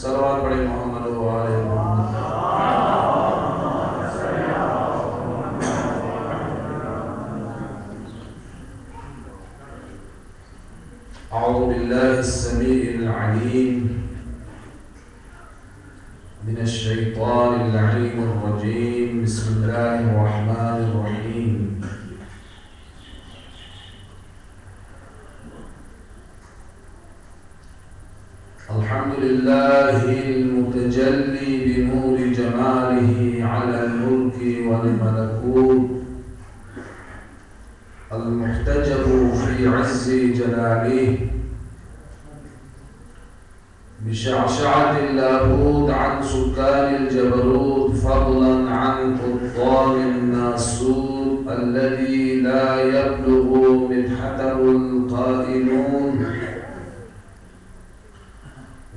صلوات پڑھیں محمد و آل محمد. أعوذ بالله السميع العليم من الشيطان اللعين الرجيم. بسم الله الرحمن الرحيم. الحمد لله المتجلي بنور جماله على الملك والملكوت، المحتجب في عز جلاله بشعشعة اللاهوت عن سكان الجبروت، فضلا عن قطان الناسوت الذي لا يبلغ مدحته القائلون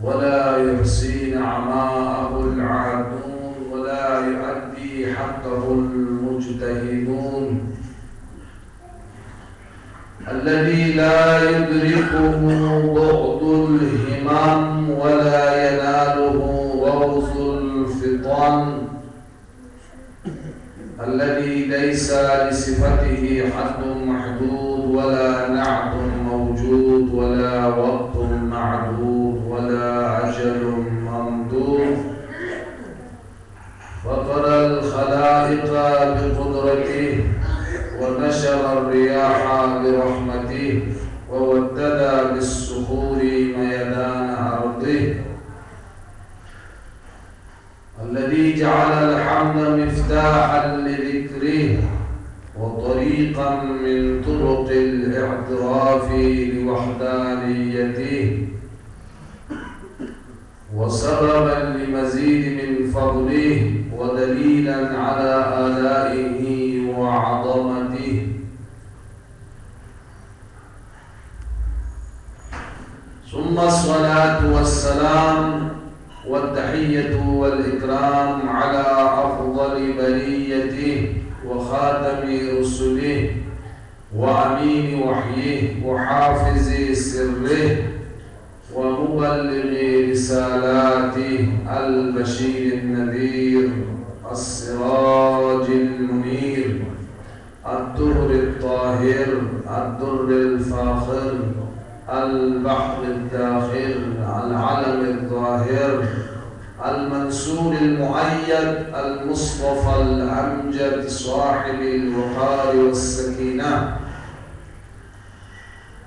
ولا يحصي نعماءه العادون ولا يؤدي حقه المجتهدون، الذي لا يدركه بعد الهمم ولا يناله غوث الفطن، الذي ليس لصفته حد محدود ولا نعت موجود ولا وقت معدود ولا أجل ممدود، فطر الخلائق بقدرته ونشر الرياح برحمته وودد بالصخور ميدان أرضه، الذي جعل الحمد مفتاحا لذكره وطريقا من طرق الاعتراف لوحدانيته وسببا لمزيد من فضله ودليلا على آلائه وعظمته. ثم الصلاة والسلام والتحية والإكرام على أفضل بريته وخاتم رسله وأمين وحيه وحافظ سره ومبلغ رسالاته، البشير النذير السراج المنير الدهر الطاهر الدر الفاخر البحر الداخل العلم الظاهر المنصور المؤيد المصطفى الأمجد صاحب الوقار والسكينة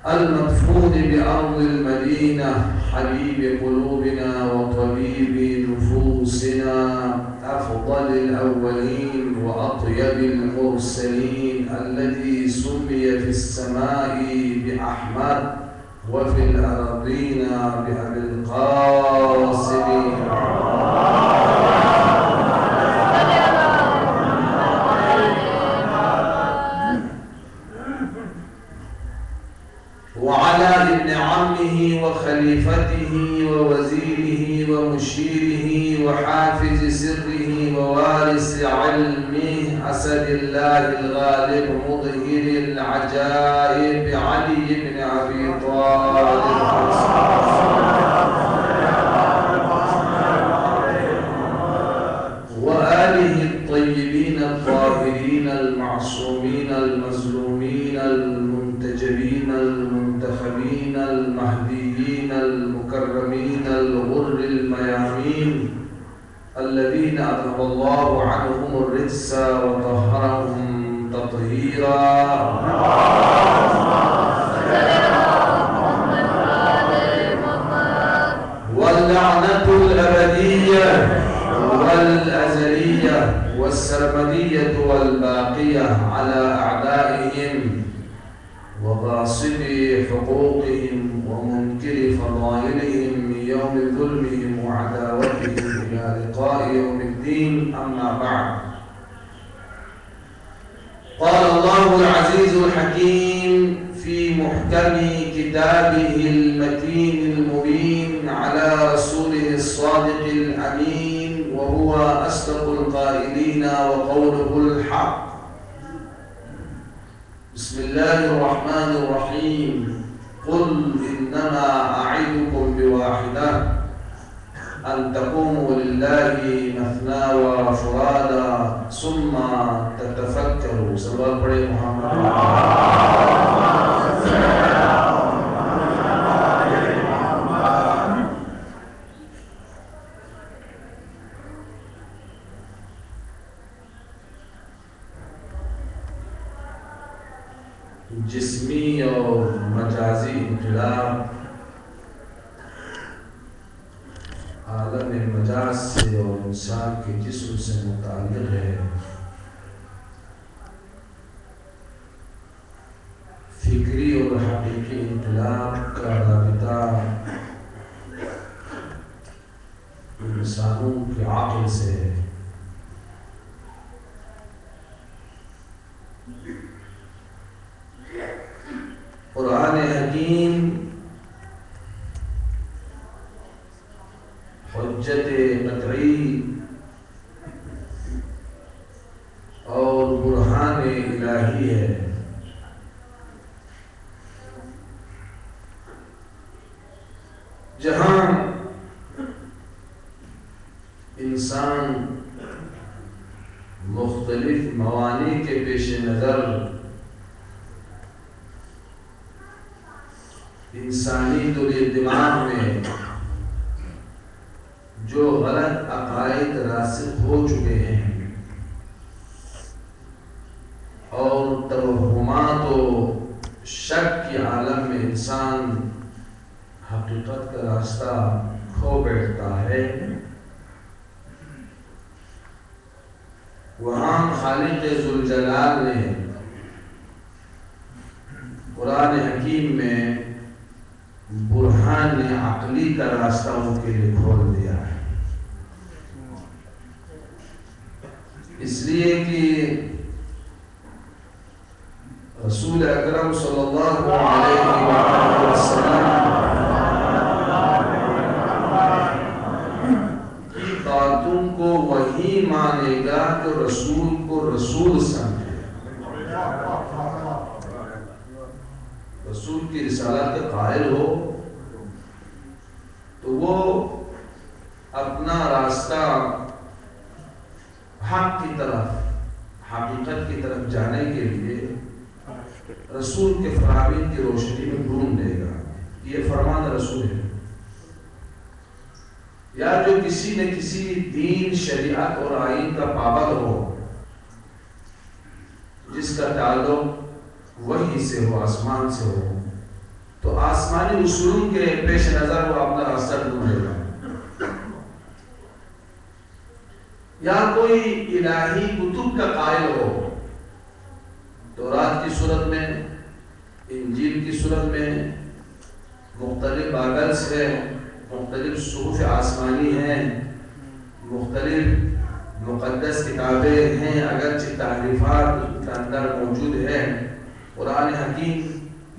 المدفون بأرض المدينة حبيب قلوبنا وطبيب نفوسنا أفضل الأولين وأطيب المرسلين، الذي سمي في السماء بأحمد وفي الأرضين بأبي القاسم. وعلى ابن عمه وخليفته ووزيره ومشيره وحافظ سره ووارث علمه أسد الله الغالب مظهر العجائب علي بن أبي طالب وآله الطيبين الطاهرين المعصومين المظلومين المنتجبين المنتخبين المهديين المكرمين الغر الميامين، الذين أذهب الله عنهم الرجس وطهرهم تطهيرا. واللعنة الأبدية والأزلية والسرمدية والباقية على أعدائهم وغاصب حقوقهم ومنكر فضائلهم من يوم ظلمهم وعداوتهم الدين أما بعد قال الله العزيز الحكيم في محكم كتابه المتين المبين على رسوله الصادق الأمين وهو أصدق القائلين وقوله الحق بسم الله الرحمن الرحيم قل إنما أعدكم بواحدة أن تقوموا لله مثنى وفرادا ثم تتفكروا. سوال پڑھے محمد جسمی اور مجازی انقلاب عالم مجاز سے اور انسان کے جسم سے متعلق ہے. فکری اور حقیقی انقلاب کا رابطہ انسانوں کے عقل سے ہے. قرآن حکیم حجت قطعی اور برہان الہی ہے. جہاں انسان مختلف موانع کے پیش نظر انسانی دل دماغ میں جو غلط عقائد راسخ ہو چکے ہیں اور توہمات و شک کے عالم میں انسان حقیقت کا راستہ کھو بیٹھتا ہے، وہاں خالق ذوالجلال نے قرآن حکیم میں برہان عقلی کا راستہ ان کے لیے کھول دیا ہے. اس لیے کہ رسول اکرم صلی اللہ علیہ وسلم کی باتوں کو وہی مانے گا کہ رسول کو رسول سمجھے. رسول کی رسالت کے قائل ہو تو وہ اپنا راستہ حق کی طرف، حقیقت کی طرف جانے کے لیے رسول کے فرامین کی روشنی میں ڈھونڈ لے گا. یہ فرمان رسول ہے. یا جو کسی نہ کسی دین، شریعت اور آئین کا پابند ہو، جس کا تعلق وحی سے ہو، آسمان سے ہو، تو آسمانی اصولوں کے پیش نظر وہ اپنا راستہ ڈھونڈے گا. یا کوئی الہی کتب کا قائل ہو، تورات کی صورت میں، انجیل کی صورت میں، مختلف بائبلز ہیں، مختلف صحف آسمانی ہیں، مختلف مقدس کتابیں ہیں، اگرچہ تحریفات کے اندر موجود ہیں. قرآن حکیم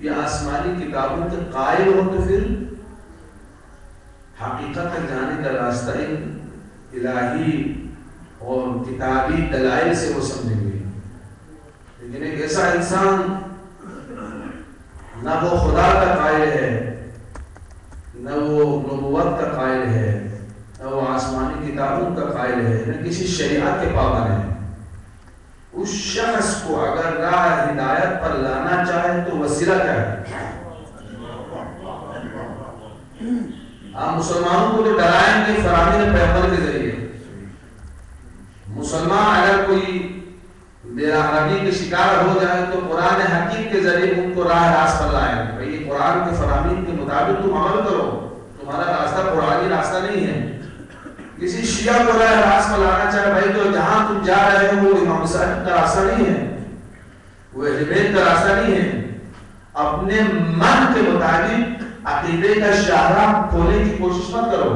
یہ آسمانی کتابوں کے قائل ہو تو پھر حقیقت تک جانے کا راستہ الہی اور کتابی دلائل سے وہ سمجھیں گے. لیکن ایک ایسا انسان نہ وہ خدا کا قائل ہے، نہ وہ نبوت کا قائل ہے، نہ وہ آسمانی کتابوں کا قائل ہے، نہ کسی شریعت کے پابند ہے، اس شخص کو اگر راہ ہدایت پر لانا چاہے تو وسیلہ کیا ہے؟ آپ مسلمانوں کو تو ڈرائیں گے فرامین پیغمبر کے ذریعے. مسلمان اگر کوئی بے راہبی کے شکار ہو جائے تو قرآن حکیم کے ذریعے ان کو راہ راست پر لائیں گے. بھئی یہ قرآن کے فرامین کے مطابق تم عمل کرو، تمہارا راستہ قرآنی راستہ نہیں ہے. کسی شیعہ کو راہ راست پر لانا چاہے بھائی تو جہاں تم جا رہے ہو وہ امام صاحب کا راستہ نہیں ہے، وہ اہل بیت کا راستہ نہیں ہے. اپنے من کے مطابق عقیدے کا شاہراہ کھولنے کی کوشش مت کرو.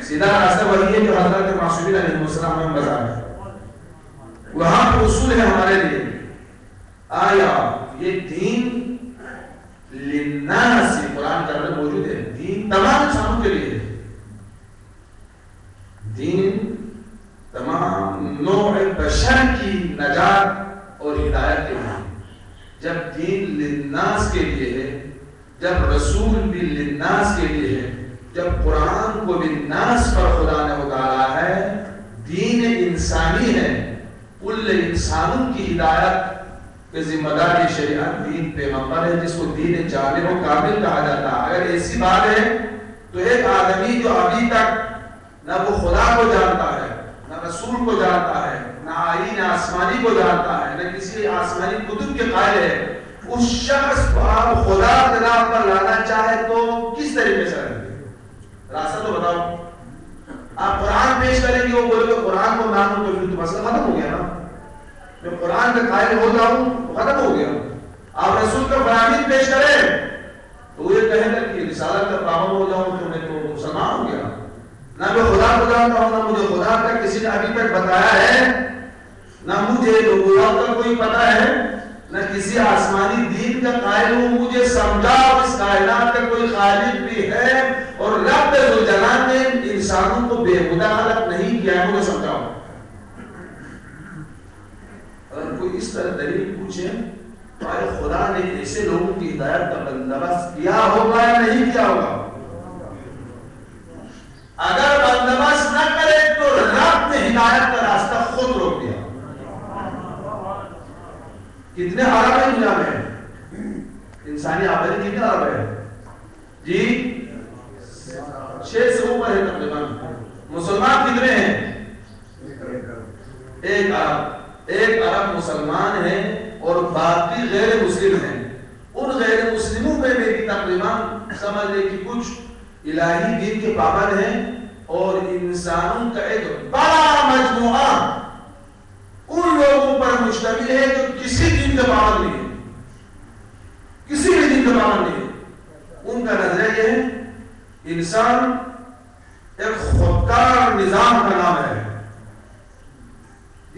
سیدھا راستہ وہی ہے جو حضرت معصومین علیہ السلام نے بتایا. وہاں پر اصول ہے ہمارے لیے. آیا یہ دین للناس قرآن کے اندر موجود ہے. دین تمام انسانوں کے لیے ہے. دین تمام نوع بشر کی نجات اور ہدایت کے لیے. جب دین للناس کے لیے ہے، جب رسول بھی للناس کے لیے ہے، جب قرآن کو للناس پر خدا نے اتارا ہے، دین انسانی ہے، کل انسانوں کی ہدایت کے ذمہ دار یہ شریعت دین پیغمبر ہے جس کو دین جامع و کامل کہا جاتا ہے. اگر ایسی بات ہے تو ایک آدمی جو ابھی تک نہ وہ خدا کو جانتا ہے، نہ رسول کو جانتا ہے، نہ آئین آسمانی کو جانتا ہے، نہ کسی آسمانی کتب کے قائل ہے، اس شخص کو آپ خدا کے نام پر لانا چاہے تو کس طریقے سے کریں گے؟ راستہ تو بتاؤ. آپ قرآن پیش کریں گے، وہ بولے کہ قرآن کو مانو تو پھر تو مسئلہ ختم ہو گیا نا. میں قرآن کا قائل ہو جاؤں تو ختم ہو گیا. آپ رسول کا فرامین پیش کریں تو وہ یہ کہے گا کہ رسالت کا پابند ہو جاؤں تو میں تو مسلمان ہو گیا. نہ میں خدا کو جانتا ہوں، نہ مجھے خدا کا کسی نے ابھی تک بتایا ہے، نہ مجھے نبوت کا کوئی پتہ ہے، نہ کسی آسمانی دین کا قائل ہوں. مجھے سمجھا اس کائنات کا کوئی خالق بھی ہے اور رب ذوالجلال نے انسانوں کو بے خدا خلق نہیں کیا ہے، مجھے سمجھاؤ. اگر کوئی اس طرح دلیل پوچھے تو آئے خدا نے ایسے لوگوں کی ہدایت کا بندوبست کیا ہوگا یا نہیں کیا ہوگا؟ اگر بندوبست نہ کرے تو رب نے ہدایت کا راستہ خود روک دیا. کتنے عرب ہیں دنیا میں؟ انسانی آبادی کتنے عرب ہے جی؟ 6 سے اوپر ہے تقریباً. مسلمان کتنے ہیں؟ ایک عرب مسلمان ہیں اور باقی غیر مسلم ہیں. ان غیر مسلموں میں بھی تقریباً سمجھ لے کہ کچھ الہی دین کے پابند ہیں اور انسانوں کا ایک بڑا مجموعہ ان لوگوں پر مشتمل ہے جو کسی دین کا پابند نہیں ہے، کسی بھی دین کا پابند نہیں ہے. ان کا نظریہ یہ ہے انسان ایک خودکار نظام کا نام ہے.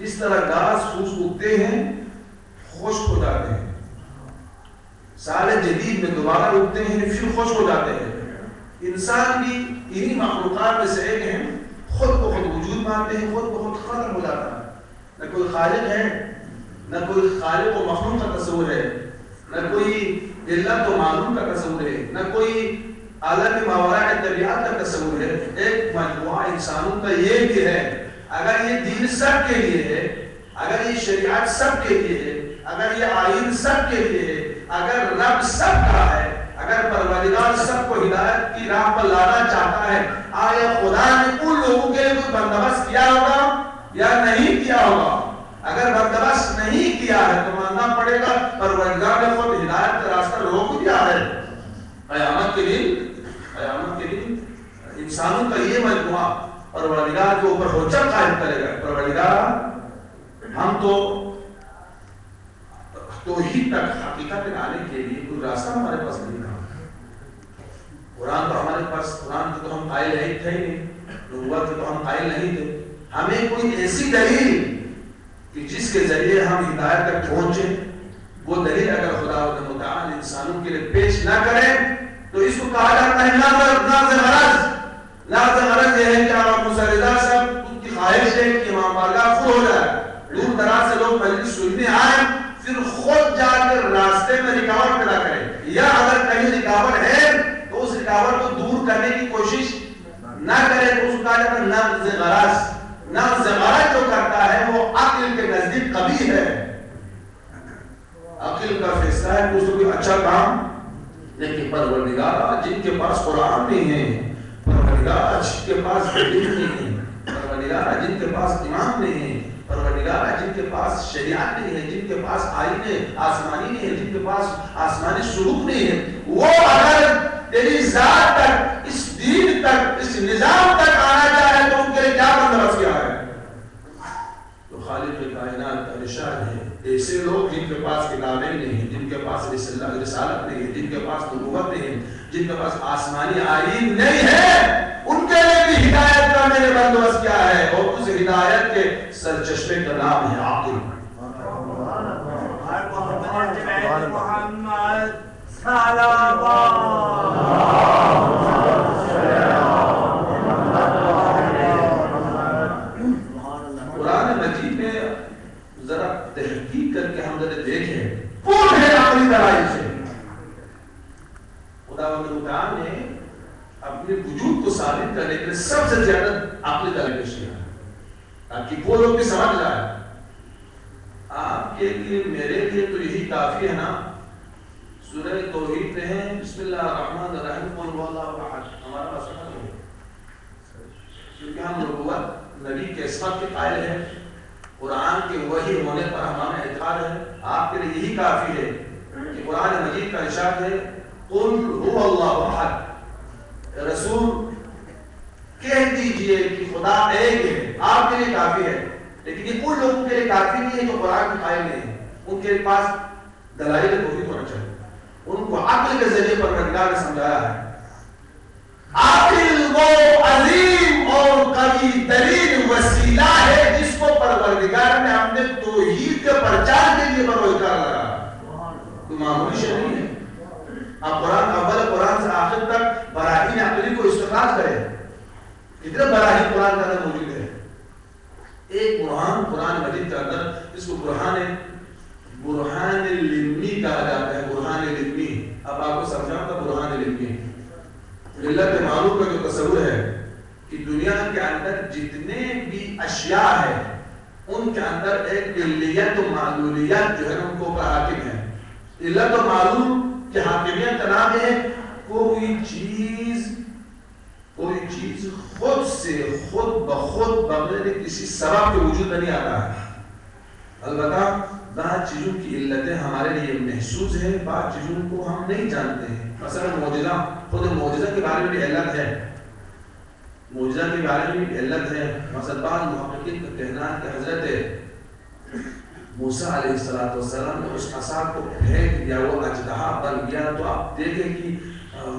اس طرح گھاس پھوس اگتے ہیں، خشک ہو جاتے ہیں، سال جدید میں دوبارہ اگتے ہیں پھر خشک ہو جاتے ہیں. انسان بھی انہی مخلوقات میں سے ایک ہیں، خود کو خود وجود مانتے ہیں، خود کو خود ختم ہو جاتا ہے. نہ کوئی خالق ہے، نہ کوئی خالق و مخلوق کا تصور ہے، نہ کوئی علت و معلوم کا تصور ہے، نہ کوئی عالم ماوراء طبیعت کا تصور ہے. ایک مجموعہ انسانوں کا یہ بھی ہے. اگر یہ دین سب کے لیے ہے، اگر یہ شریعت سب کے لیے ہے، اگر یہ آئین سب کے لیے ہے، اگر رب سب کا ہے، اگر پروردگار سب کو ہدایت کی راہ پر لانا چاہتا ہے، آیا خدا نے ان لوگوں کے لیے کوئی بندوبست کیا ہوگا یا نہیں کیا ہوگا؟ اگر بندوبست نہیں کیا ہے تو ماننا پڑے گا پروردگار نے خود ہدایت کا راستہ روک دیا ہے. قیامت کے دن انسانوں کا یہ مجموعہ پروردگار کے اوپر حجت قائم کرے گا. پروردگار ہم تو توحید تک حقیقت میں آنے کے لیے کوئی راستہ ہمارے پاس نہیں تھا. قرآن تو ہمارے پاس، قرآن کے تو ہم قائل نہیں تھے، نبوت کے تو ہم قائل نہیں تھے. ہمیں کوئی ایسی دلیل کہ جس کے ذریعے ہم ہدایت تک پہنچے، وہ دلیل اگر خدا متعال انسانوں کے لیے پیش نہ کرے تو اس کو کہا جاتا ہے ناز غرض. ناز غرض یہ ہے کہ آپ مسردہ صاحب ان کی خواہش ہے کہ امام بارگاہ فل ہو جائے، دور دراز سے لوگ مجلس سننے آئیں، پھر خود جا کر راستے میں رکاوٹ پیدا کرے، یا اگر کہیں رکاوٹ ہے تو اس رکاوٹ کو دور کرنے کی کوشش نہ کرے تو اس کو کہا جاتا ہے نقض غرض. نقض غرض جو کرتا ہے وہ عقل کے نزدیک قبیح ہے. عقل کا فیصلہ ہے کہ اس کو کوئی اچھا کام، لیکن پروردگار جن کے پاس قرآن نہیں ہے، پروردگار جن کے پاس دین نہیں ہے، پروردگار جن کے پاس امام نہیں ہے، پروردگار جن کے پاس شریعت نہیں ہے، جن کے پاس آئین آسمانی نہیں ہے، جن کے پاس آسمانی سلوک نہیں ہے، وہ اگر تیری ذات تک، اس دین تک، اس نظام تک آنا چاہے تو ان کے لیے کیا بندوبست کیا ہے؟ تو خالق کائنات کا ارشاد ہے ایسے لوگ جن کے پاس کتابیں نہیں ہیں، جن کے پاس رسالت نہیں ہے، جن کے پاس نبوت نہیں ہے، جن کے پاس آسمانی آئین نہیں ہے، ان کے دینے کی ہدایت کا میں نے بندوبست کیا ہے، اور اس ہدایت کے سرچشمے کا نام ہے عقل۔ محمد قرآن مجید میں ذرا تحقیق کر کے ہم ذرا دیکھیں پورے عقلی دلائل سے خداوند متعال نے اپنے وجود کو ثابت کرنے کے لیے سب سے زیادہ عقلی دلائل پیش کیا تاکہ وہ لوگ بھی سمجھ جائے۔ آپ کے لیے میرے لیے تو یہی کافی ہے نا، سورہ توحید میں ہے بسم اللہ الرحمن الرحیم قل هو اللہ احد، ہمارا بس ہے کیونکہ ہم نبوت نبی کے عصمت کے قائل ہیں، قرآن کے وحی ہونے پر ہمیں اعتقاد ہے۔ آپ کے لیے یہی کافی ہے کہ قرآن مجید کا ارشاد ہے قل هو اللہ احد، رسول کہہ دیجئے کہ خدا ایک ہے، آپ کے لیے کافی ہے۔ لیکن یہ ان لوگوں کے لیے کافی نہیں ہے جو قرآن کے قائل نہیں ہے، ان کے پاس دلائل توحید ہونا چاہیے، ان کو عقل کے ذریعے پروردگار نے سمجھایا ہے۔ عقل وہ عظیم اور قوی ترین وسیلہ ہے جس کو پروردگار نے اپنے توحید کے پرچار کے لیے پروردگار لگا، کوئی معمولی شے نہیں ہے۔ آپ قرآن اول قرآن سے آخر تک براہین عقلی کو استخراج کریں، کتنے براہین قرآن کے اندر موجود ہے۔ ایک برہان قرآن مجید کے اندر جس کو برہان العلمی کہا جاتا ہے، برہان العلمی۔ اب آپ کو سمجھاؤں گا برہان العلمی۔ ملت معلوم کا جو تصور ہے کہ دنیا کے اندر جتنے بھی اشیاء ہیں ان کے اندر ایک علت و معلولیت جو ہے ان کو اوپر حاکم ہے۔ علت و معلوم کی حاکمیت کا نام ہے کوئی چیز خود سے خود بخود بغیر کسی سبب کے وجود میں نہیں آتا ہے۔ البتہ بعض چیزوں کی علتیں ہمارے لیے محسوس ہیں، بعض چیزوں کو ہم نہیں جانتے ہیں۔ مثلا معجزہ، خود معجزہ کے بارے میں بھی علت ہے، معجزہ کے بارے میں بھی علت ہے۔ مثلا بعض محققین کا کہنا ہے کہ حضرت موسیٰ علیہ السلام نے اس عصا کو پھینک دیا، وہ اژدہا بن گیا، تو آپ دیکھیں کہ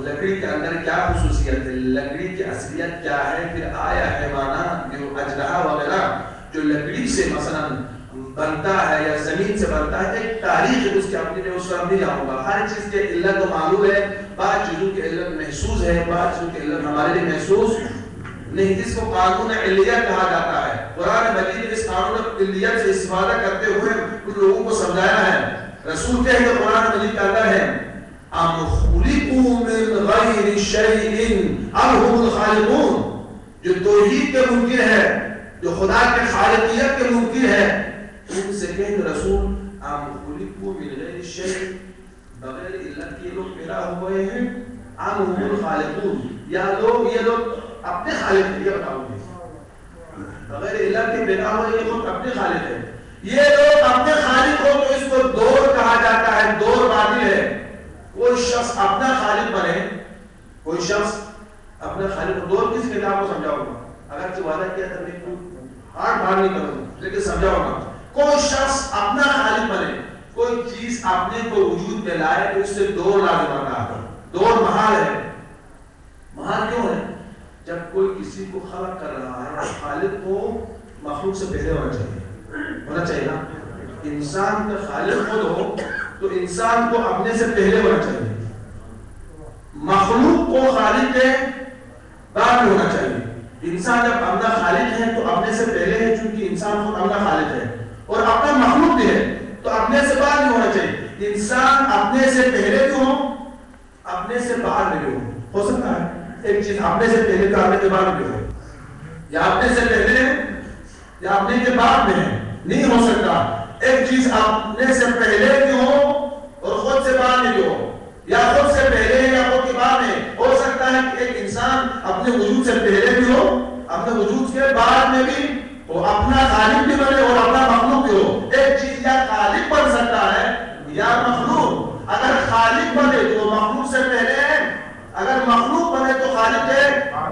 لکڑی کے اندر کیا خصوصیت ہے، لکڑی کی اصلیت کیا ہے، پھر آیا حیوانات جو اژدہا وغیرہ جو لکڑی سے مثلا بنتا ہے یا زمین سے بنتا ہے، ایک تاریخ ہے اس کے اپنے میں، اس پر نہیں جاؤں گا۔ ہر چیز کے علت و معلوم ہے، بعض چیزوں کی علت محسوس ہے، بعض چیزوں کی علت ہمارے لیے محسوس نہیں۔ اس کو قانون علیت کہا جاتا ہے۔ قرآن مجید نے اس قانون علیت سے استفادہ کرتے ہوئے کچھ لوگوں کو سمجھایا ہے۔ رسول کہتے ہیں قرآن مجید کا اندر ہے ام خلقوا من غیر شیء ام هم الخالقون، جو توحید کے منکر ہے، جو خدا کے خالقیت کے منکر ہے، ان سے کہیں رسول ام خلقوا من غیر شیء، بغیر علت کے لوگ پیدا ہوئے ہیں، ام هم الخالقون، یا یہ لوگ اپنے خالق ہیں، یہ بتاؤ گے بغیر علت کے پیدا ہوئے یہ لوگ اپنے خالق ہیں۔ یہ لوگ اپنے خالق ہو تو اس کو دور کہا جاتا ہے، دور باطل ہے۔ کوئی شخص اپنا خالق بنے، کوئی شخص اپنا خالق، دور کس کتاب کو سمجھاؤں گا، اگرچہ وعدہ کیا تھا میں کوئی ہارڈ بار نہیں کروں لیکن سمجھاؤں گا۔ کوئی شخص اپنا خالق بنے، کوئی چیز اپنے کو وجود میں لائے تو اس سے دور لازم آتا ہے۔ دور محال ہے۔ محال کیوں ہے؟ جب کوئی کسی کو خلق کر رہا ہے، خالق کو مخلوق سے پہلے ہونا چاہیے نا۔ انسان کا خالق خود ہو تو انسان کو اپنے سے پہلے ہونا چاہیے، مخلوق کو خالق کے بعد میں ہونا چاہیے۔ انسان جب اپنا خالق ہے تو اپنے سے پہلے ہے، چونکہ انسان خود اپنا خالق ہے، اور اپنا مخلوق بھی ہے تو اپنے سے بعد میں ہونا چاہیے۔ انسان اپنے سے پہلے بھی ہو، اپنے سے بعد میں بھی ہو سکتا ہے ایک چیز اپنے سے پہلے تو اپنے کے بعد بھی ہو، یا اپنے سے پہلے یا اپنے کے بعد میں ہے، نہیں ہو سکتا۔ ایک چیز اپنے سے پہلے بھی ہو اور خود سے بعد میں بھی ہو، یا خود سے پہلے یا خود کے بعد میں ہو سکتا ہے کہ ایک انسان اپنے وجود سے پہلے بھی ہو، اپنے وجود کے بعد میں بھی وہ اپنا خالق بھی بنے اور اپنا مخلوق بھی ہو۔ ایک چیز یا خالق بن سکتا ہے یا مخلوق۔ اگر خالق بنے تو مخلوق سے پہلے ہے، اگر مخلوق بنے تو خالق کے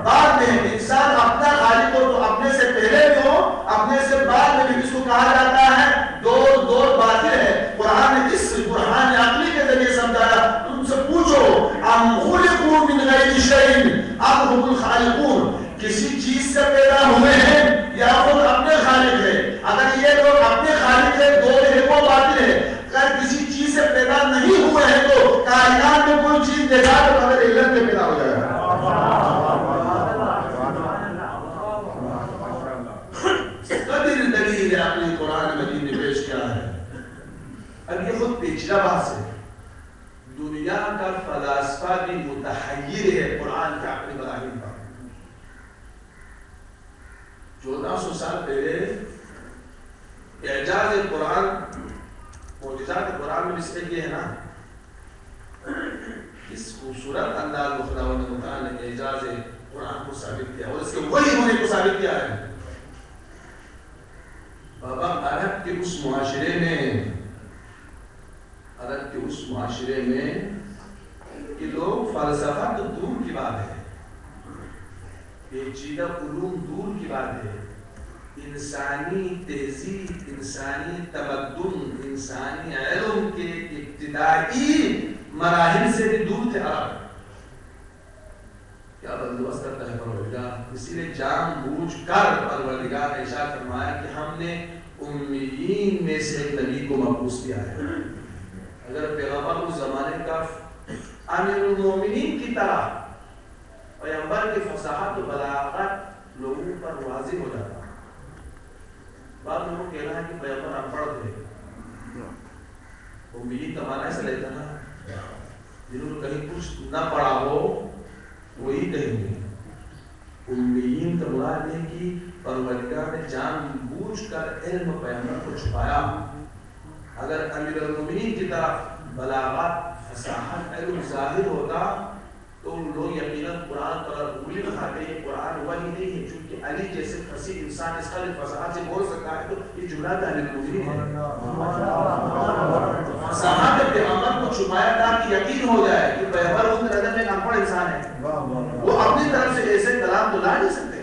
بعد میں ہے۔ انسان اپنا خالق ہو تو اپنے سے پہلے بھی ہو، اپنے سے بعد میں بھی، جس کو کہا جاتا ہے دور باطل ہے۔ قرآن نے اس برہان عقلی کے ذریعے سمجھایا۔ تم سے پوچھو ام خلقوا من غیر شیء ام هم الخالقون، کہ کسی چیز سے پیدا ہوئے ہیں یا خود اپنے خالق ہے. اگر یہ لوگ اپنے خالق ہے دو ہے وہ باطل ہے. اگر کسی چیز سے پیدا نہیں ہوئے ہیں تو کائنات میں کوئی چیز دیکھا تو قدر علت میں پیدا ہو جائے گا. قدر دلیل اپنے قرآن مجید نے پیش کیا ہے. اب یہ خود پیچیدہ بات ہے. دنیا کا فلاسفہ بھی متحیر ہے قرآن کے عقلی براہین پر. 1400 سال پہلے اعجاز قرآن معجزات قرآن میں اس لیے یہ ہے نا اس خوبصورت انداز میں خداوند متعال نے اعجاز قرآن کو ثابت کیا اور اس کے وہی ہونے کو ثابت کیا ہے. بابا عرب کے اس معاشرے میں کہ لوگ فلسفہ تو دور کی بات ہے, پیچیدہ علوم دور کی بات ہے, انسانی تہذیب, انسانی تمدن, انسانی علم کے ابتدائی مراحل سے بھی دور تھے عرب. کیا بندوبست کرتا ہے پروردگار. اسی لیے جان بوجھ کر پروردگار نے ارشاد فرمایا کہ ہم نے امیین میں سے ایک نبی کو مبعوث کیا ہے. اگر پیغمبر اس زمانے کا امیر المومنین کی طرح پیغمبر کی فصاحت و بلاغت لوگوں پر واضح ہو جاتا. بعض لوگوں کو کہنا ہے کہ پیغمبر انپڑھ تھے. امیین کا معنی ایسا لیتا نا جنہوں نے کہیں کچھ نہ پڑھا ہو وہی کہیں گے. امیین کا مراد ہے کہ پروردگار نے جان بوجھ کر علم پیغمبر کو چھپایا. اگر امیر المومنین کی طرف بلاغت, فصاحت, علم ظاہر ہوتا تو لوگ یقیناً قرآن پر بولی نہ کھاتے. یہ قرآن وہی نہیں ہے چونکہ علی جیسے فصیح انسان اس قدر فصاحت سے بول سکتا ہے تو یہ جملہ امیر المومنین ہے. فصاحت پیغمبر کو چھپایا تاکہ یقین ہو جائے کہ پیغمبر اس نظر میں ایک انپڑھ انسان ہے. وہ اپنی طرف سے ایسے کلام تو لا نہیں سکتے.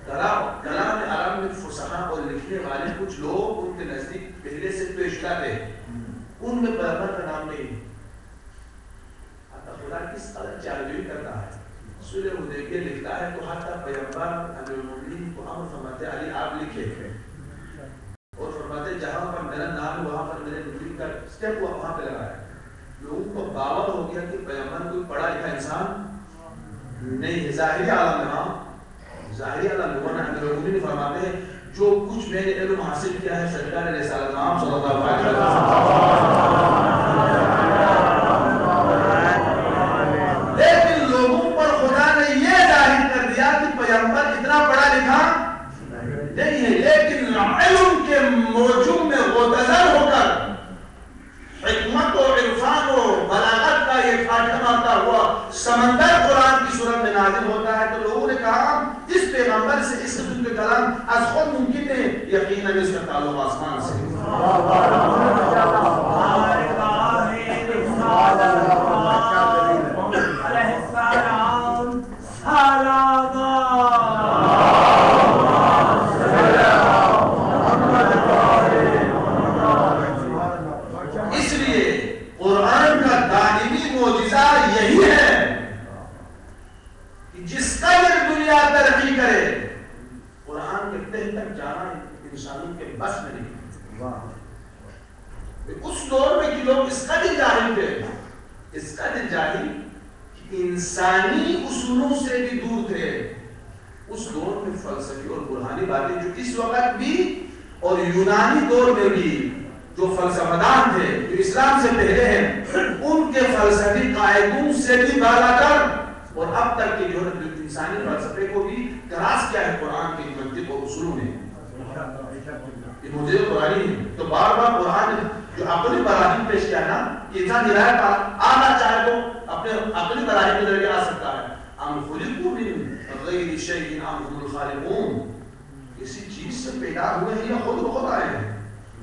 کلام عرب میں فصحاء اور لکھنے والے کچھ لوگ ان کے نزدیک پہلے سے پیشتر تھے, ان میں پیغمبر کا نام نہیں. خدا کس قدر جادوئی کرتا ہے. سورہ حدیبیہ لکھتا ہے تو حتی پیغمبر امیر المومنین کو امر فرماتے علی آپ لکھے اور فرماتے جہاں پر میرا نام ہے وہاں پر میرے نبی کا اسٹیپ وہاں پہ لگا ہے. لوگوں کو باور ہو گیا کہ پیغمبر کوئی پڑھا لکھا انسان نہیں ہے. ظاہری عالم میں ہاں ظاہری عالم میں امیر المومنین فرماتے ہیں جو کچھ میں نے علم حاصل کیا ہے سرکار رسالت عام صلی اللہ علیہ وسلم. لیکن لوگوں پر خدا نے یہ ظاہر کر دیا کہ پیغمبر اتنا پڑھا لکھا نہیں ہے, لیکن علم کے موجود میں غوطہ ہو کر حکمت و عرفان و بلاغت کا یہ خاتمہ آتا ہوا سمندر قرآن کی صورت میں نازل ہوتا ہے. تو لوگوں نے کہا اس پیغمبر سے اس قسم کے کلام از خود ممکن ہے, یقیناً اس کا تعلق آسمان سے. اس لیے قرآن کا دائمی معجزہ یہی ہے کہ جس قدر دنیا ترقی کرے قرآن کے تہ تک جانا انسانوں کے بس میں نہیں. اس دور میں کہ لوگ اس قدر جاہل تھے, اس قدر جاہل انسانی اصولوں سے بھی دور تھے. اس دور میں فلسفی اور برہانی باتیں جو اس وقت بھی اور یونانی دور میں بھی جو فلسفہ دان تھے جو اسلام سے پہلے ہیں ان کے فلسفی قاعدوں سے بھی بالا کر اور اب تک کے جو انسانی فلسفے کو بھی کراس کیا ہے قرآن کے منطق اور اصولوں نے. یہ معجزہ قرآنی ہے. تو بار بار قرآن جو عقلی براہین پیش کیا ہے نا کہ انسان ہدایت آنا چاہے تو اپنے عقلی براہین کے ذریعے آ سکتا ہے. ام خلقوا من غیر شیء ام هم الخالقون. کسی چیز سے پیدا ہوئے ہیں یا خود بخود آئے ہیں.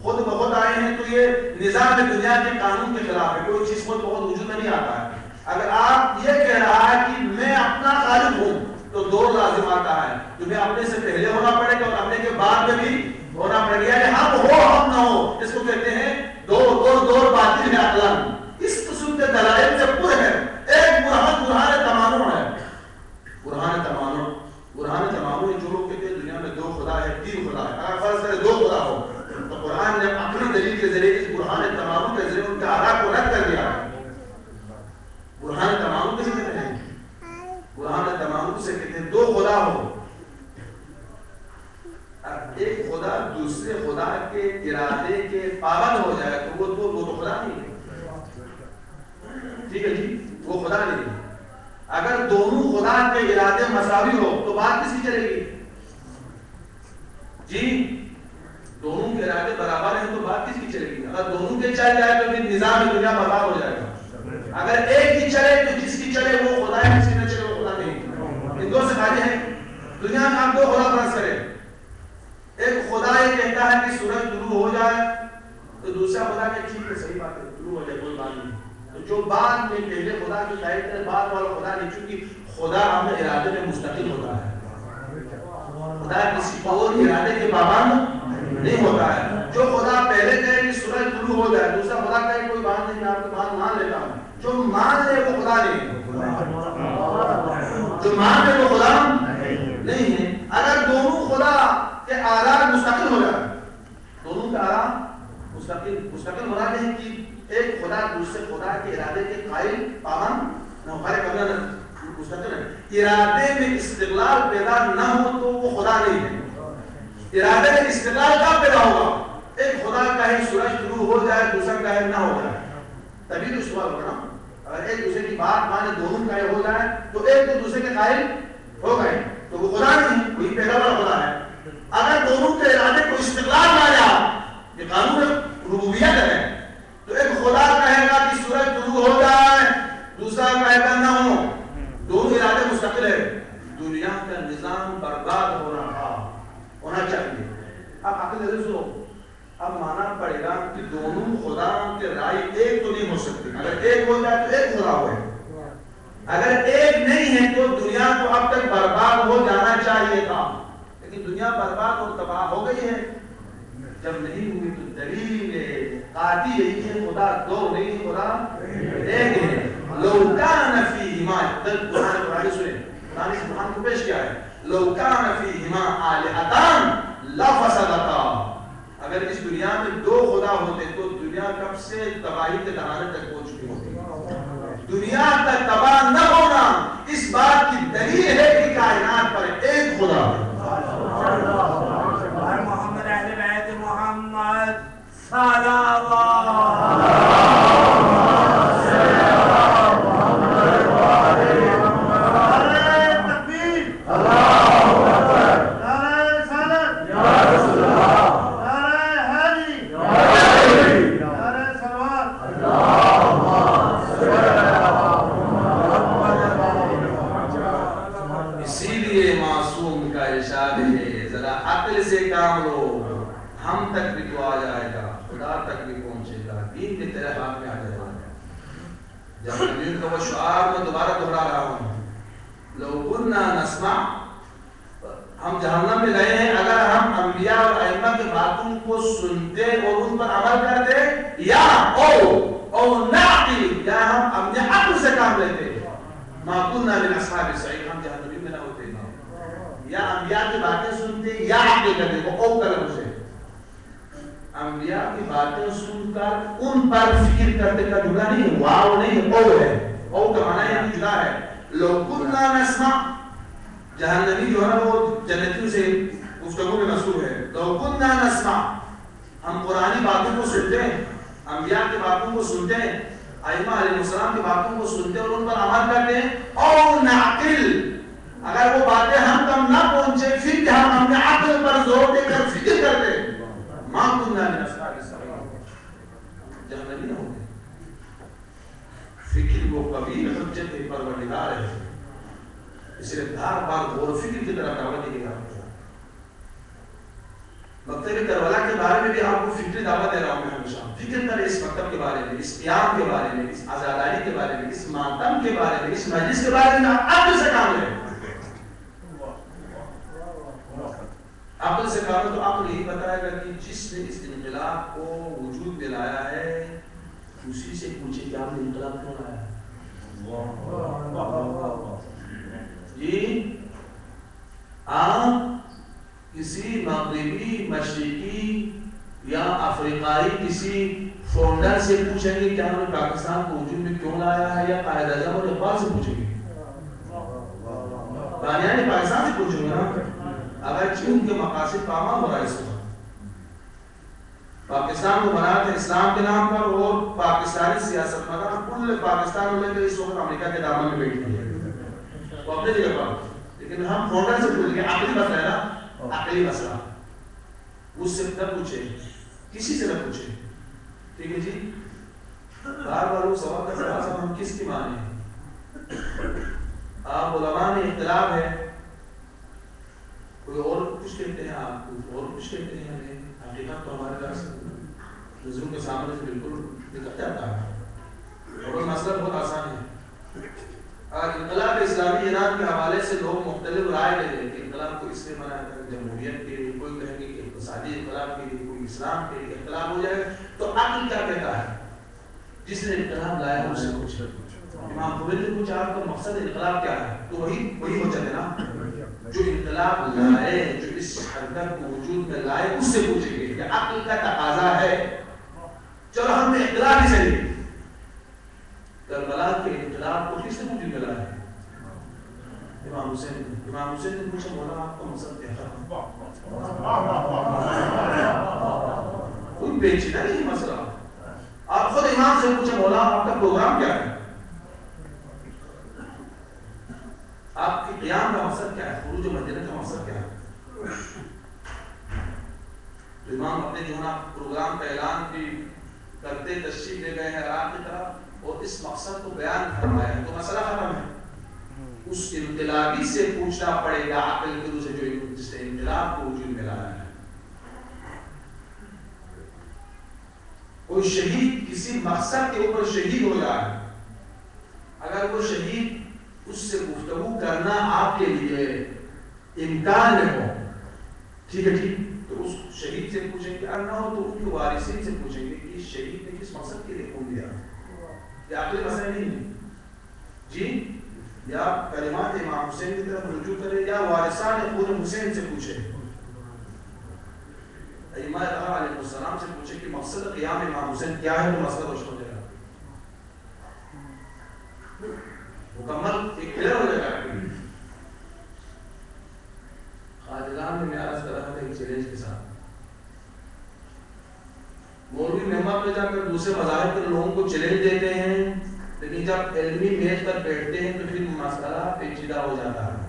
خود بخود آئے ہیں تو یہ نظام دنیا کے قانون کے خلاف ہے. کوئی چیز خود بخود وجود میں نہیں آتا ہے. اگر آپ یہ کہہ رہا ہے کہ میں اپنا خالق ہوں تو دور لازم آتا ہے. تمہیں اپنے سے پہلے ہونا پڑے گا اور اپنے کے بعد میں بھی ہونا پڑے گا. یعنی ہم ہو ہم نہ ہو اس کو کہتے ہیں دور باطل ہے عقلاً. اس قسم کے دلائل سے پر ہے. ایک برہان تمام ہے. تھے دو خدا ہو. اب ایک خدا دوسرے خدا کے ارادے کے پابند ہو جائے تو وہ تو خدا نہیں ہے. ٹھیک ہے جی, وہ خدا نہیں ہے. اگر دونوں خدا کے ارادے مساوی ہو تو بات کس کی چلے گی جی؟ دونوں کے ارادے برابر ہیں تو بات کس کی چلے گی؟ اگر دونوں کے چل جائے تو پھر نظام دنیا برباد ہو جائے گا. اگر ایک کی چلے تو جس کی چلے وہ خدا ہے, جس کی نہ چلے وہ خدا نہیں. ان دو سے خالی ہے. دنیا میں آپ دو خدا فرض کریں. ایک خدا یہ کہتا ہے کہ سورج طلوع ہو جائے تو دوسرا خدا کہ ٹھیک ہے صحیح بات ہے طلوع ہو جائے کوئی بات نہیں. تو جو بعد میں پہلے خدا کی تائید کرے بعد والا خدا نہیں, چونکہ خدا اپنے ارادے میں مستقل ہوتا ہے. خدا کسی اور ارادے کے پابند نہیں ہوتا ہے. جو خدا پہلے کہے کہ سورج طلوع ہو جائے دوسرا خدا کہے کوئی بات نہیں میں آپ کی بات مان لیتا ہوں, جو مان لے وہ خدا نہیں ہے. جو مان لے وہ خدا نہیں ہے. اگر دونوں خدا کے آراء مستقل ہو جائے, دونوں کے آراء مستقل ہو رہے ہیں کہ ایک خدا دوسرے خدا کے ارادے کے قائل پابند نہ ہمارے مستقل ہے. ارادے میں استقلال پیدا نہ ہو تو وہ خدا نہیں ہے. ارادے میں استقلال کب پیدا ہوگا؟ ایک خدا کہے سورج طلوع ہو جائے دوسرا کہے نہ ہو جائے, تبھی تو سوال ہوگا نا. اگر ایک دوسرے کی بات مانے دونوں کہے ہو جائے تو ایک تو دوسرے کے قائل ہو گئے تو وہ خدا نہیں, وہی پیدا والا خدا ہے. اگر دونوں کے ارادے کو استقلال مانا, یہ قانون ربوبیت ہے, تو ایک خدا کہے گا کہ سورج طلوع ہو جائے دوسرا کہے گا نہ ہو, دونوں ارادے مستقل ہے. دنیا کا نظام برباد ہونا چاہیے. اب عقل سے سنو, اب مانا پڑے گا کہ دونوں خدا کے رائے ایک تو نہیں ہو سکتی. اگر ایک ہو جائے تو ایک خدا ہوئے, اگر ایک نہیں ہے تو دنیا کو اب تک برباد ہو جانا چاہیے تھا, لیکن دنیا برباد اور تباہ ہو گئی ہے. جب نہیں ہوئی تو دلیل قاطعی یہی ہے خدا دو نہیں خدا ایک ہے. لو کان فیہما, قرآن سنیں, قرآن کو پیش کیا ہے, لو کان فیہما آلہتان لفسدتا. اگر اس دنیا میں دو خدا ہوتے تو دنیا کب سے تباہی کے دہانے تک پہنچ چکی ہوتی. دنیا کا تباہ نہ ہونا اس بات کی دلیل ہے کہ کائنات پر ایک خدا ہے. محمد اہل بیت محمد صلوات. ہم تک بھی تو آ جائے گا, خدا تک بھی پہنچے گا, دین بھی تیرے ہاتھ میں آ جائے گا. جب نبیوں کا وہ شعار میں دوبارہ دہرا رہا ہوں, لو کنا نسمع, ہم جہنم میں گئے ہیں اگر ہم انبیاء اور ائمہ کی باتوں کو سنتے اور ان پر عمل کرتے, یا او نعقل, یا ہم اپنے عقل سے کام لیتے, ما کنا من اصحاب السعیر, ہم جہنمی میں نہ ہوتے. یا انبیاء کی باتیں سنتے یا عقل کرتے, وہ او کلم سے انبیاء کی باتیں سن کر ان پر فکر کرتے کا جملہ نہیں, واو نہیں, او ہے. او کا معنی یہ جدا ہے. لو کنا نسمع, جہنمی جو ہے وہ جنتیوں سے گفتگو میں مسئول ہے. لو کنا نسمع, ہم قرآنی باتوں کو سنتے ہیں, انبیاء کی باتوں کو سنتے ہیں, ائمہ علیہ السلام کی باتوں کو سنتے اور ان پر عمل کرتے ہیں, او نعقل, اگر وہ باتیں ہم تک نہ پہنچے پھر بھی ہم اپنے عقل پر زور دے کر فکر کرتے, ما کنا من اصحاب السعیر, جہنمی نہ ہوتے. فکر وہ قبیل حجت پروردگار ہے, اس لیے بار بار غور و فکر کی طرف دعوت دی گئی. مکتب کربلا کے بارے میں بھی آپ کو فکری دعوت دے رہا ہوں میں ہمیشہ. فکر کریں اس مکتب کے بارے میں, اس قیام کے بارے میں, اس آزاداری کے بارے میں, اس ماتم کے بارے میں, اس مجلس کے بارے میں. عقل سے کام لیں, عقل سے کام. تو عقل یہی بتائے گا کہ جس نے اس انقلاب کو وجود دلایا ہے اسی سے پوچھے کہ آپ نے انقلاب کیوں لایا جی. آپ کسی مغربی, مشرقی یا افریقائی کسی فاؤنڈر سے پوچھیں گے کہ ہم نے پاکستان کو وجود میں کیوں لایا ہے, یا قائد اعظم اور اقبال سے پوچھیں گے. قادیانی پاکستان سے پوچھوں گا اگر چین کے مقاصد پامال ہو رہا ہے اس وقت پاکستان کو بنایا تھا اسلام کے نام پر اور پاکستانی سیاست مدار کل پاکستان میں لے اس وقت امریکہ کے دامن میں بیٹھ گئے وہ اپنی جگہ پر لیکن ہم فوٹر سے پوچھ گئے عقلی مسئلہ ہے نا عقلی مسئلہ اس سے نہ پوچھے کسی سے نہ پوچھے ٹھیک ہے جی بار بار وہ سوال کا جواب ہم کس کی مانیں آپ علماء میں اختلاف ہے کوئی اور کچھ کہتے ہیں آپ کوئی اور کچھ کہتے ہیں ہمیں حقیقت تو ہمارے پاس نظروں کے سامنے سے بالکل نکل جاتا ہے اور مسئلہ بہت آسان ہے انقلاب اسلامی ایران کے حوالے سے لوگ مختلف رائے لے رہے ہیں کہ انقلاب کو اس سے منع کر جمہوریت کے لیے کوئی کہیں گے کہ اقتصادی انقلاب کے لیے کوئی اسلام کے لیے انقلاب ہو جائے تو عقل کیا کہتا ہے جس نے انقلاب لایا اس سے پوچھے امام خمینی نے پوچھا آپ کا مقصد انقلاب کیا ہے تو وہی ہو جاتے نا جو انقلاب لائے جو اس حرکت کو وجود میں لائے اس سے پوچھیں گے یہ عقل کا تقاضا ہے چلو ہم نے انقلاب ہی صحیح کربلا کے انقلاب کو کس نے وجود میں لایا امام حسین نے پوچھا مولا آپ کا مقصد کیا تھا کوئی پیچیدہ نہیں مسئلہ آپ خود امام سے پوچھا مولا آپ کا پروگرام کیا ہے آپ کی قیام کا مقصد کیا ہے خروج مدینہ کا مقصد کیا ہے تو امام اپنے جو نا پروگرام کا اعلان بھی کرتے تشریف لے گئے ہیں عراق کی طرف اور اس مقصد کو بیان فرمایا ہے تو مسئلہ ختم ہے اس انقلابی سے پوچھنا پڑے گا عقل کے سے جو جس نے انقلاب کو وجود میں لایا ہے کوئی شہید کسی مقصد کے اوپر شہید ہو جائے اگر وہ شہید اس سے گفتگو کرنا آپ کے لیے امکان میں ہو ٹھیک ہے ٹھیک تو اس شہید سے پوچھیں گے اگر نہ ہو تو ان کے وارثین سے پوچھیں گے کہ شہید نے کس مقصد کے لیے خون دیا یہ عقلی مسئلہ نہیں ہے جی یا کلمات امام حسین کی طرف رجوع کرے یا وارثان خون حسین سے پوچھے ائمہ اطہار علیہ السلام سے پوچھے کہ مقصد قیام امام حسین کیا ہے تو مسئلہ روشن ہو جائے گا مکمل ایک کلیئر ہو جائے گا خاجگان میں عرض کر رہا تھا ایک چیلنج کے ساتھ مولوی ممبر پہ جا کر دوسرے مذاہب کے لوگوں کو چیلنج دیتے ہیں لیکن جب علمی میز پر بیٹھتے ہیں تو پھر مسئلہ پیچیدہ ہو جاتا ہے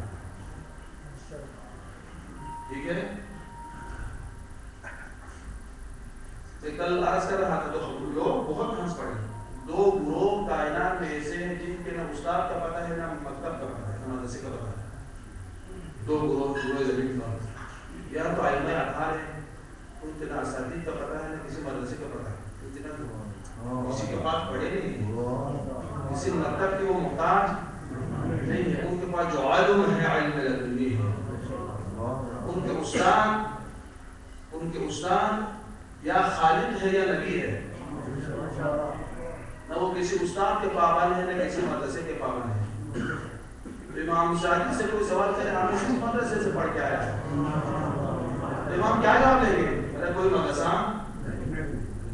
ٹھیک ہے کل عرض کر رہا تھا تو لوگ بہت ہنس پڑے دو گروہ کائنات میں ایسے ہیں جن کے نہ استاد کا پتہ ہے نہ مکتب کا پتہ ہے نہ مدرسے کا پتہ ہے دو گروہ زمین پر یا تو ائمہ اطہار ہیں ان کے نہ اساتذہ کا پتہ ہے نہ کسی مدرسے کا پتہ ہے کسی کے پاس پڑھے نہیں کسی مکتب کے وہ محتاج نہیں ہے ان کے پاس جو علم ہے علم لدنی ہے ان کے استاد یا خالق ہے یا نبی ہے نہ وہ کسی استاد کے پابند ہے نہ کسی مدرسے کے پابند ہے امام شافعی سے کوئی سوال کرے آپ اس مدرسے سے پڑھ کے آیا ہے امام کیا جواب دیں گے ارے کوئی مدرسہ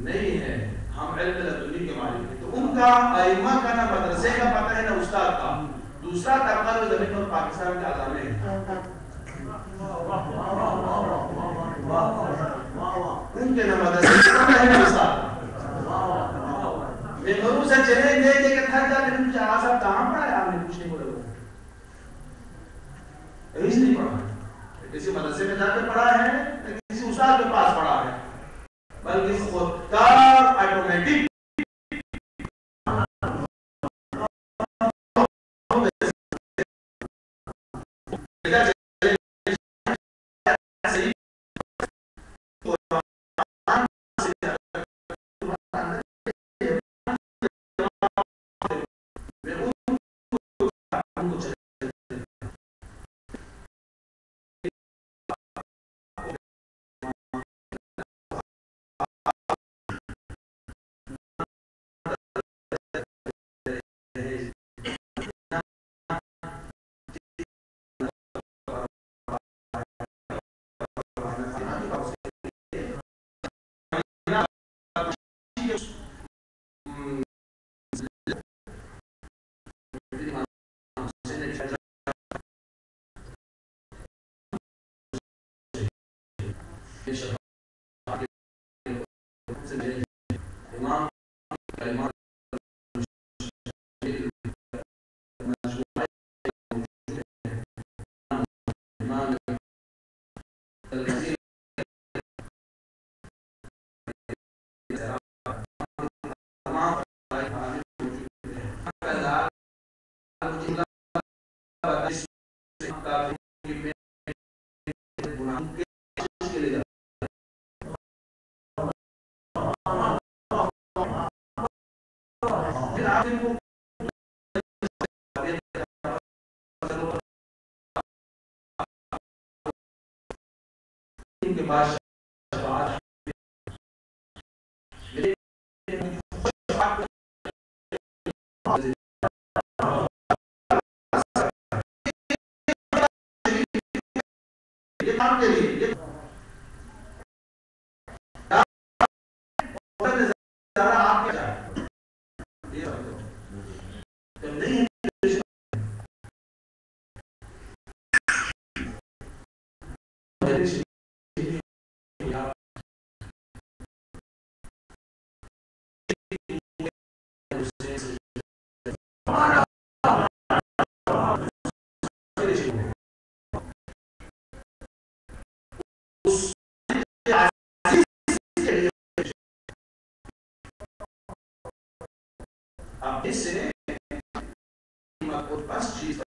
نہیں ہے ہم علم لدنی کے مالک ہیں تو ان کا ائمہ کا نہ مدرسے کا پتہ ہے نہ استاد کا دوسرا طبقہ جو زمین پر پاکستان کے عالم ہے ان کے نہ مدرسے کا پتہ ہے نہ استاد کا میں غرور سے چلے دے کے تھک جا لیکن مجھے آج آپ کہاں پڑھا ہے آپ نے کچھ نہیں بولے اس نہیں پڑھا کسی مدرسے میں جا کے پڑھا ہے کسی استاد کے پاس پڑھا ہے بلکہ خودکار آٹومیٹک امام کلمات کے بعد اب اس سے بس چیز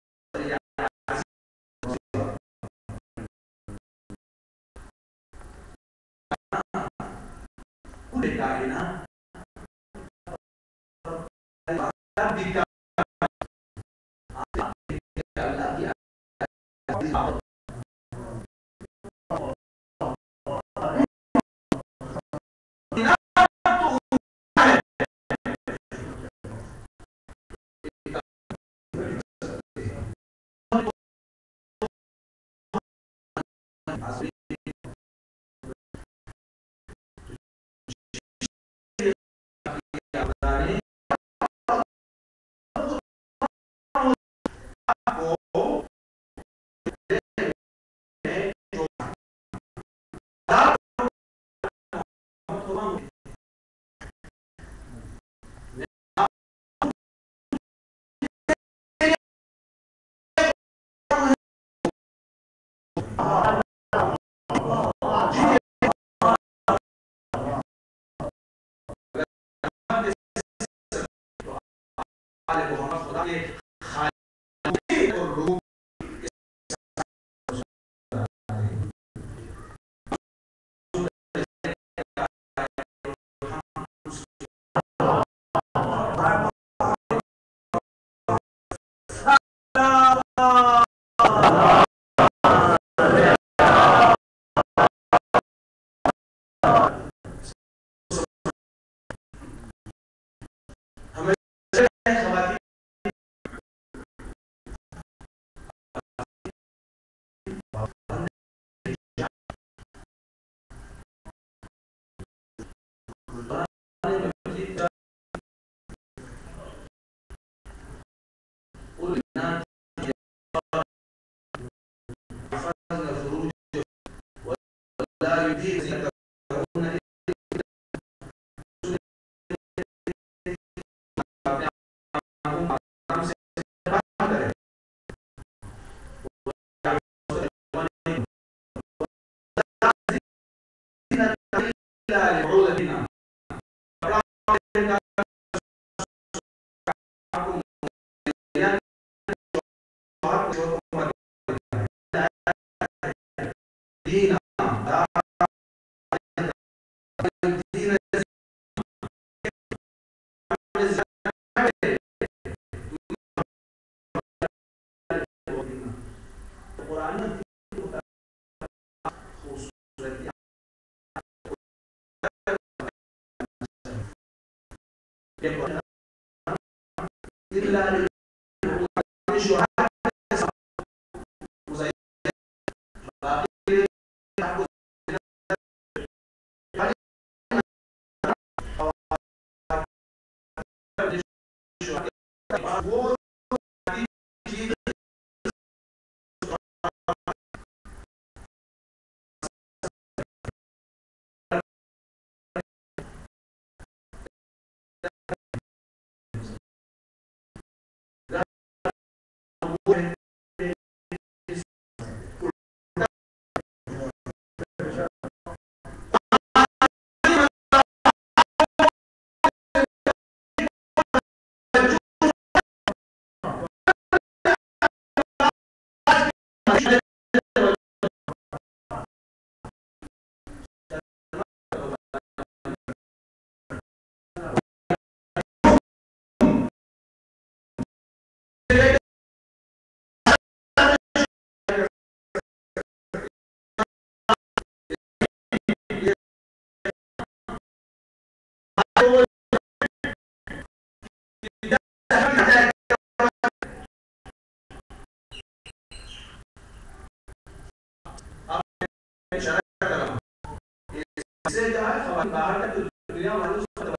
سے جو ہے خواتین باہر کا دنیا والوں سے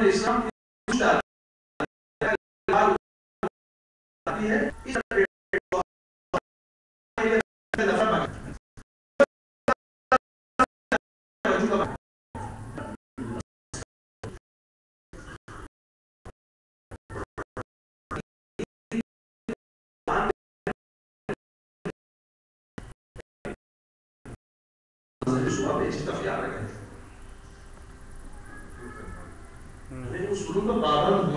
اسلام کی ہے اس اس گروپ کا پابند